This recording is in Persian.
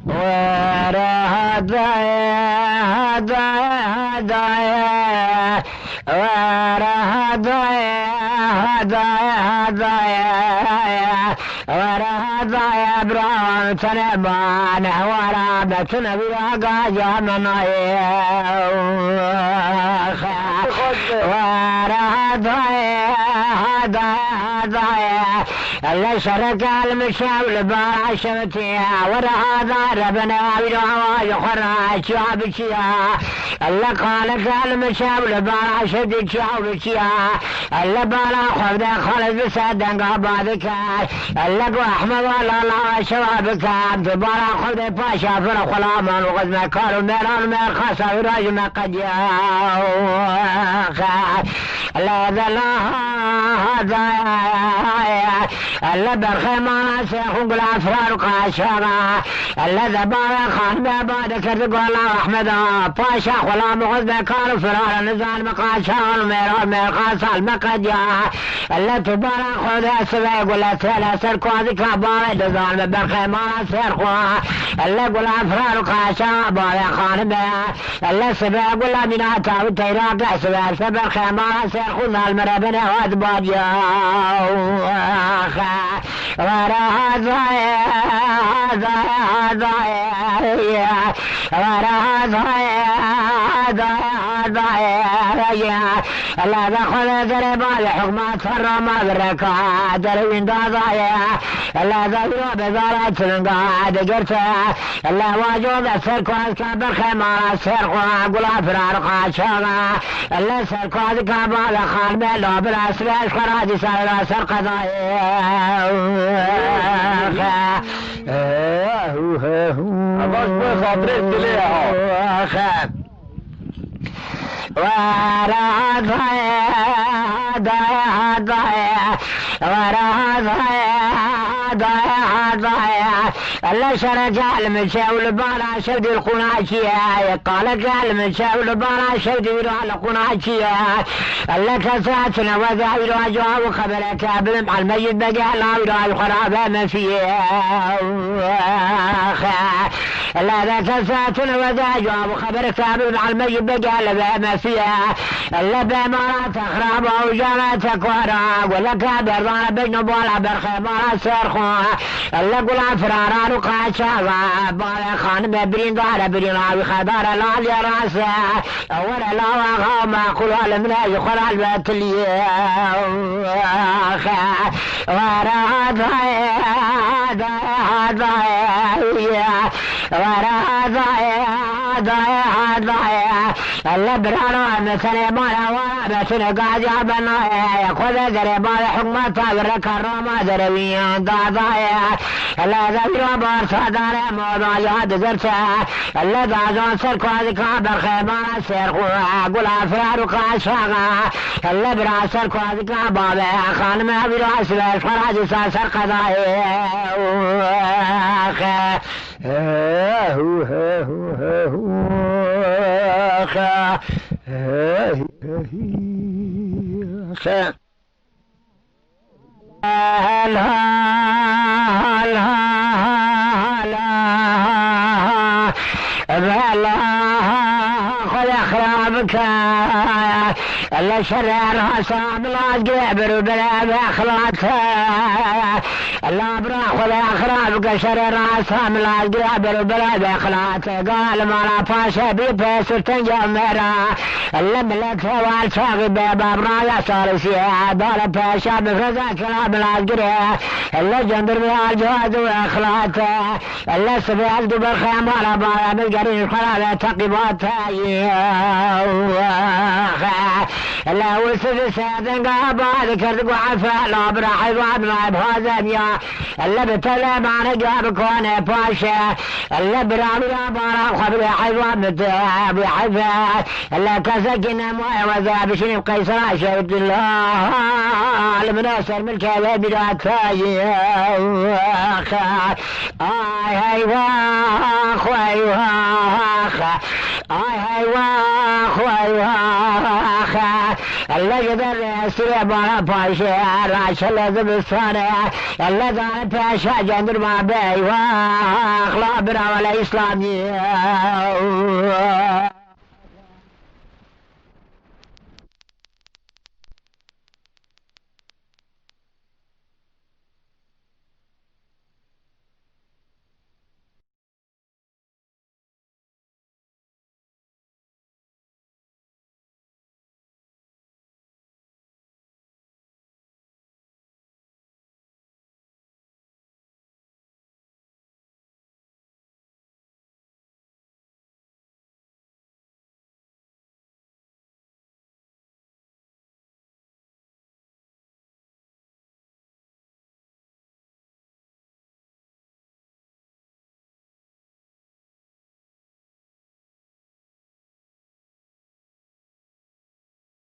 wera hadaya wera hadaya wera hadaya brown taneban wera betuna biraga jamanaye wera hadaya الله شرك المشاول باشمتي ورا هذا ربنا ويدعوا يخرج شعبتيا الله قال المشاول باشمتي شعبتيا الله بالا خذ خالد بسدن قبادك الله احمد الله شبابك تبارا خذ باشا فرا خلاما وغز ما كانوا ميران ما خاصه وراج ما قد يا الله ذا هذا اللي بالخيمة سيخون قل أفرار قاشرة اللي ذبارة خان بابا ذكرت قولا أحمد باشا خلا مغز بكار فرار نزال مقاشر الميرار ميرقاص المقدية اللي تبارا خود سبا قل أسرع سركو ذكا بارا نزال بالخيمة سيخوا اللي قل أفرار قاشرة بارا خان بابا اللي سبا قل مناتا وتيراك سبا سبا الخيمة سيخون المرابنة وادبادية ورا هذايا ورا هذايا لا دخل درب الحكمات فرما بركة دروين ضايا لا ذروا بزارة القاعد قرته لا واجب السركوز كبر خمار السرقوا قل أفرار قاشرة لا سركوز كبر خان بلو بالأسلاش خراج سر سرقة الله شرج المشاول بارا شود القناشية قال المشاول بارا شود القناشية الله كساتنا وذاير وجوه وخبرك بالمع الميت بقى لا يرى الخرابة ما فيه الله ذا كساتنا وذاير وخبرك بالمع الميت بقى لا ما فيها الله بمرات أخرابه وجامتك ورا ولك برضانا بين بولا برخبارا سرخوا الله قل أفرارا وقاشا بالا خان ببرين دار برين راوي خدار لا لي راسه ولا لا وغاما قلوا لمنا يخرى البيت لي ورا الله برانا مثل مالا وابتنا قاعد يعبنا يأخذ قريبا حكمة بالركرامة درويا ضاضايا الله ذبير وبار صدار موضوع يهد زرته الله ذازون سركو ذكا بالخيبان سيرخوا قل أفرار وقاشاغا الله برا سركو ذكا بابا خانم أبيرو أسبش خراج ساسر قضايا الله شرر صام الله قبر بلا بأخلاته الله براح ولا أخرابك شرر صام الله قبر بلا بأخلاته قال ما لا فاشا بيبس تنجمرا اللملك والشاغب باب رايا صارسيا دار باشا بفرزا كلام العقري الله جندر من الجهاد وأخلاته الله سبيع الدبر خيام على بايا بالقرين خلالة تقباته الله وسف سادن قابا ذكرت وعفا لا براحي وابنا بهازانيا الله بتلا معنا قاب كونه باشا الله برامي بارا خبر حيوان متاب وحفا الله كسكنا موي وذابشني بقيسر شهد الله المناصر من كذا بداتاي اي هاي واخ واي واخ اي هاي واخ واي واخ Elle gider süre bana paşa Raşel zibistane Elle zane peşe cendirma beyvah La bir avale İslamiye